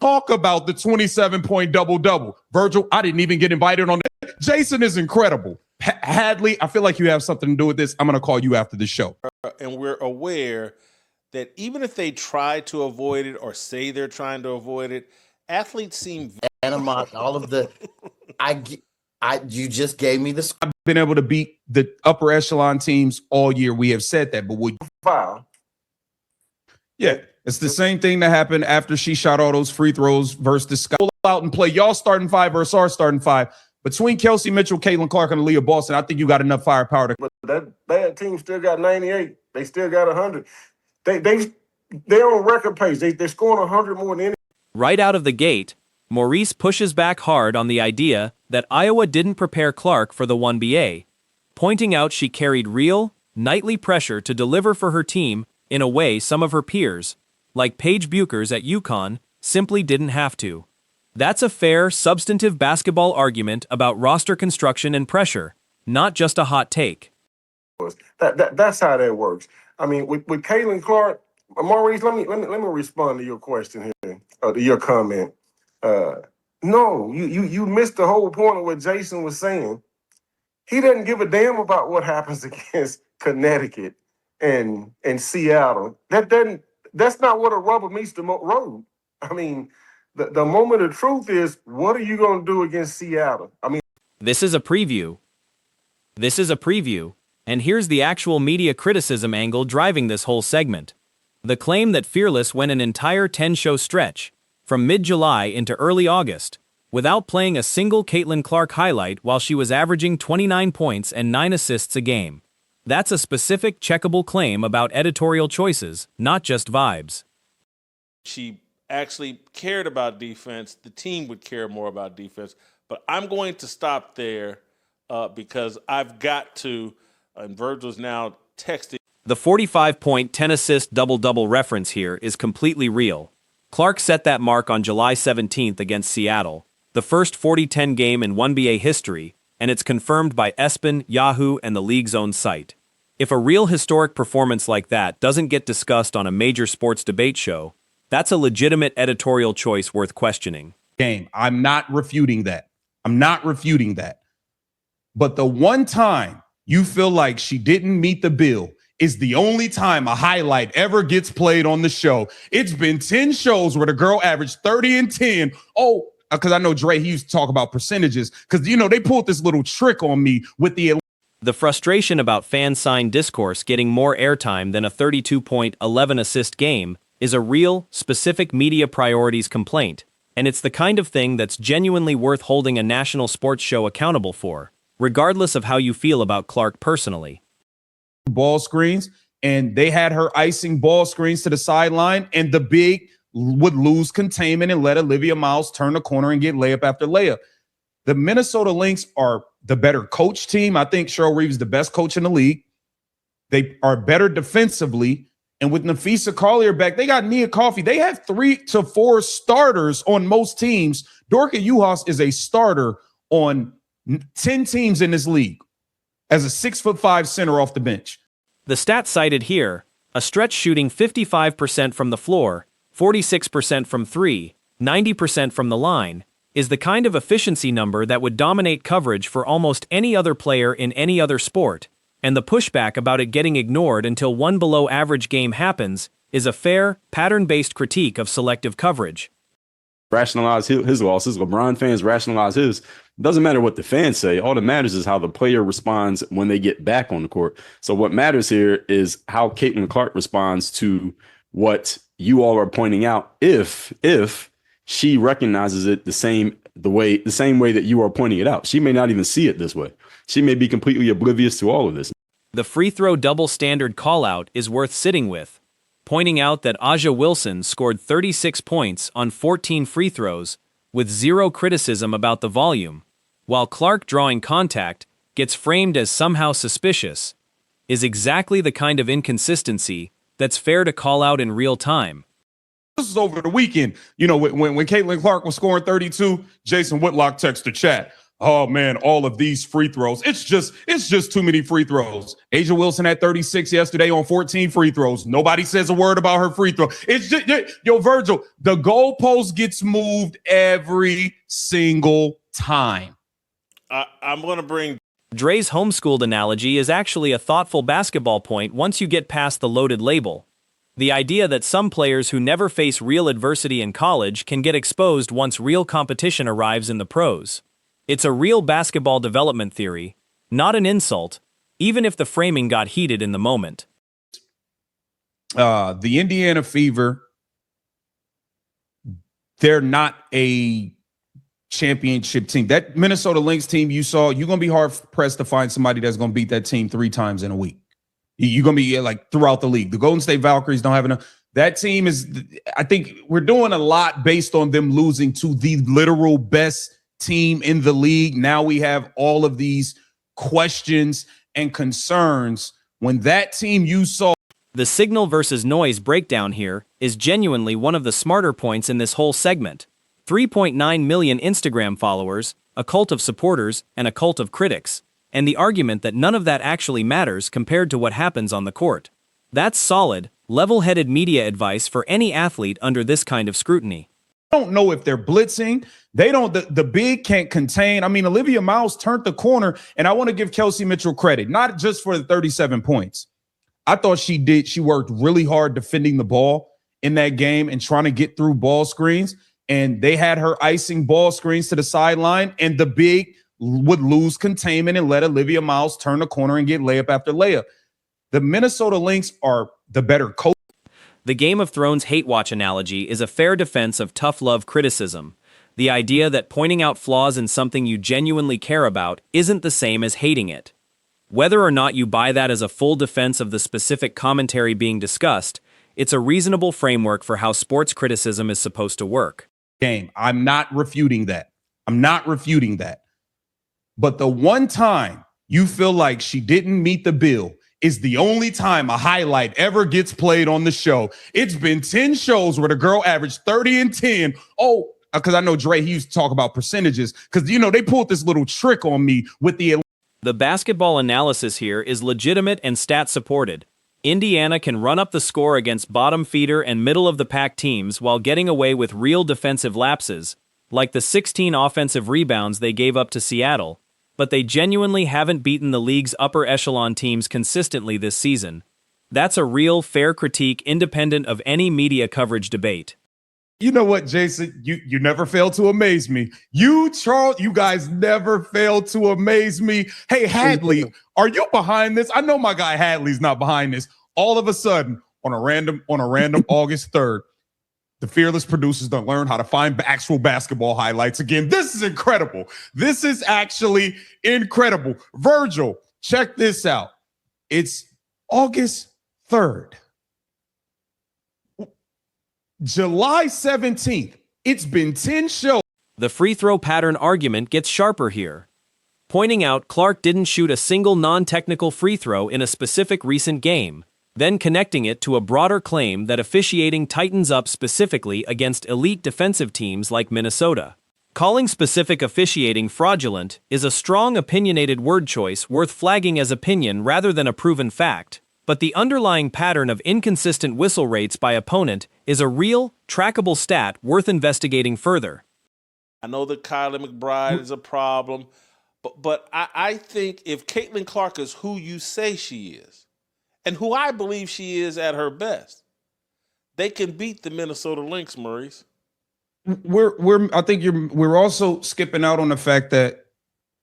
talk about the 27-point double-double. Virgil, I didn't even get invited on that. Jason is incredible. Hadley, I feel like you have something to do with this. I'm going to call you after the show. And we're aware that even if they try to avoid it or say they're trying to avoid it, athletes seem all of the you just gave me this. I've been able to beat the upper echelon teams all year. We have said that, but would you foul? Yeah, it's the same thing that happened after she shot all those free throws versus the Sky. Pull out and play y'all starting five versus our starting five. Between Kelsey Mitchell, Caitlin Clark, and Aaliyah Boston, I think you got enough firepower to. But that bad team still got 98. They still got 100. They're on record pace. They're scoring 100 more than any. Right out of the gate, Maurice pushes back hard on the idea that Iowa didn't prepare Clark for the WNBA, pointing out she carried real, nightly pressure to deliver for her team in a way some of her peers, like Paige Buchers at UConn, simply didn't have to. That's a fair, substantive basketball argument about roster construction and pressure, not just a hot take. That's how that works. I mean, with Caitlin Clark, Maurice, let me respond to your question here, to your comment. No, you missed the whole point of what Jason was saying. He doesn't give a damn about what happens against Connecticut and Seattle. That's not what a rubber meets the road. I mean, the moment of truth is, what are you going to do against Seattle? I mean, This is a preview. And here's the actual media criticism angle driving this whole segment. The claim that Fearless went an entire 10-show stretch, from mid-July into early August, without playing a single Caitlin Clark highlight while she was averaging 29 points and 9 assists a game. That's a specific, checkable claim about editorial choices, not just vibes. she actually cared about defense, the team would care more about defense. But I'm going to stop there because I've got to, and Virgil's now texting. The 45-point, 10-assist double-double reference here is completely real. Clark set that mark on July 17th against Seattle, the first 40-10 game in WNBA history, and it's confirmed by ESPN, Yahoo, and the league's own site. If a real historic performance like that doesn't get discussed on a major sports debate show, that's a legitimate editorial choice worth questioning. I'm not refuting that. But the one time you feel like she didn't meet the bill is the only time a highlight ever gets played on the show. It's been 10 shows where the girl averaged 30 and 10. Oh, because I know Dre, he used to talk about percentages because, you know, they pulled this little trick on me with the frustration about fan-signed discourse getting more airtime than a 32-point, 11-assist game is a real, specific media priorities complaint, and it's the kind of thing that's genuinely worth holding a national sports show accountable for, regardless of how you feel about Clark personally. Ball screens, and they had her icing ball screens to the sideline, and the big would lose containment and let Olivia Miles turn the corner and get layup after layup. The Minnesota Lynx are the better coach team. I think Cheryl Reeves is the best coach in the league. They are better defensively. And with Nafisa Collier back, they got Nia Coffey. They have 3 to 4 starters on most teams. Dorka Juhas is a starter on 10 teams in this league as a 6'5" center off the bench. The stats cited here, a stretch shooting 55% from the floor, 46% from 3, 90% from the line, is the kind of efficiency number that would dominate coverage for almost any other player in any other sport, and the pushback about it getting ignored until one below-average game happens is a fair, pattern-based critique of selective coverage. Rationalize his losses. LeBron fans rationalize his. It doesn't matter what the fans say. All that matters is how the player responds when they get back on the court. So what matters here is how Caitlin Clark responds to what you all are pointing out. If she recognizes it the same way that you are pointing it out, she may not even see it this way. She may be completely oblivious to all of this. The free throw double standard call-out is worth sitting with, pointing out that Aja Wilson scored 36 points on 14 free throws with zero criticism about the volume, while Clark drawing contact gets framed as somehow suspicious, is exactly the kind of inconsistency that's fair to call out in real time. This is over the weekend. You know, when Caitlin Clark was scoring 32, Jason Whitlock texted the chat. oh man, all of these free throws. It's just too many free throws. Asia Wilson had 36 yesterday on 14 free throws. Nobody says a word about her free throw. It's just, yo, Virgil, the goalpost gets moved every single time. I'm going to bring Dre's homeschooled analogy is actually a thoughtful basketball point once you get past the loaded label. The idea that some players who never face real adversity in college can get exposed once real competition arrives in the pros. It's a real basketball development theory, not an insult, even if the framing got heated in the moment. The Indiana Fever, they're not a championship team. That Minnesota Lynx team you saw, you're going to be hard pressed to find somebody that's going to beat that team 3 times in a week. You're going to be like throughout the league. The Golden State Valkyries don't have enough. That team is, I think we're doing a lot based on them losing to the literal best team in the league. Now we have all of these questions and concerns when that team you saw. The signal versus noise breakdown here is genuinely one of the smarter points in this whole segment. 3.9 million Instagram followers, a cult of supporters, and a cult of critics, and the argument that none of that actually matters compared to what happens on the court. That's solid, level-headed media advice for any athlete under this kind of scrutiny. Don't know if they're blitzing. They don't, the big can't contain. I mean, Olivia Miles turned the corner, and I want to give Kelsey Mitchell credit, not just for the 37 points. I thought she did. She worked really hard defending the ball in that game and trying to get through ball screens. And they had her icing ball screens to the sideline, and the big would lose containment and let Olivia Miles turn the corner and get layup after layup. The Minnesota Lynx are the better coach. The Game of Thrones hate watch analogy is a fair defense of tough love criticism. The idea that pointing out flaws in something you genuinely care about isn't the same as hating it. Whether or not you buy that as a full defense of the specific commentary being discussed, it's a reasonable framework for how sports criticism is supposed to work. Game. I'm not refuting that. But the one time you feel like she didn't meet the bill is the only time a highlight ever gets played on the show. It's been 10 shows where the girl averaged 30 and 10. Oh, because I know Dre, he used to talk about percentages because, you know, they pulled this little trick on me with the basketball analysis here is legitimate and stat supported. Indiana can run up the score against bottom feeder and middle of the pack teams while getting away with real defensive lapses, like the 16 offensive rebounds they gave up to Seattle, but they genuinely haven't beaten the league's upper echelon teams consistently this season. That's a real, fair critique independent of any media coverage debate. You know what, Jason? You never fail to amaze me. You, Charles, you guys never fail to amaze me. Hey, Hadley, are you behind this? I know my guy Hadley's not behind this. All of a sudden, on a random August 3rd, the fearless producers don't learn how to find actual basketball highlights again. This is incredible. This is actually incredible. Virgil, check this out. It's August 3rd. July 17th. It's been 10 shows. The free throw pattern argument gets sharper here, pointing out Clark didn't shoot a single non-technical free throw in a specific recent game, then connecting it to a broader claim that officiating tightens up specifically against elite defensive teams like Minnesota. Calling specific officiating fraudulent is a strong opinionated word choice worth flagging as opinion rather than a proven fact. But the underlying pattern of inconsistent whistle rates by opponent is a real, trackable stat worth investigating further. I know that Kylie McBride is a problem, but I think if Caitlin Clark is who you say she is, and who I believe she is at her best, they can beat the Minnesota Lynx, Maurice. We're also skipping out on the fact that,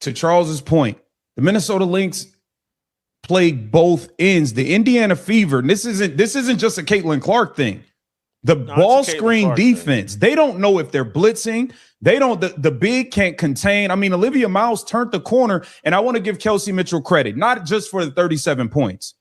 to Charles's point, the Minnesota Lynx play both ends. The Indiana Fever, and this isn't just a Caitlin Clark thing. The ball screen defense, they don't know if they're blitzing. They don't, the big can't contain. I mean, Olivia Miles turned the corner, and I want to give Kelsey Mitchell credit, not just for the 37 points.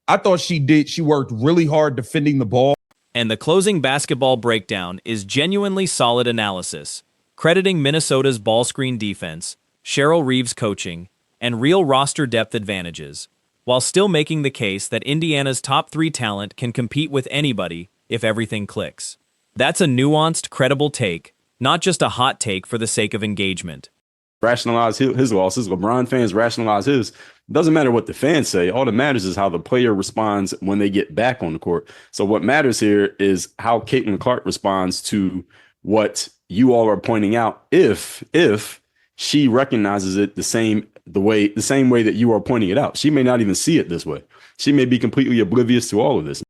I thought she did. She worked really hard defending the ball. And the closing basketball breakdown is genuinely solid analysis, crediting Minnesota's ball screen defense, Cheryl Reeves' coaching, and real roster depth advantages, while still making the case that Indiana's top 3 talent can compete with anybody if everything clicks. That's a nuanced, credible take, not just a hot take for the sake of engagement. rationalize his losses. LeBron fans rationalize his. It doesn't matter what the fans say. All that matters is how the player responds when they get back on the court. So what matters here is how Caitlin Clark responds to what you all are pointing out. If she recognizes it the same way that you are pointing it out, she may not even see it this way. She may be completely oblivious to all of this.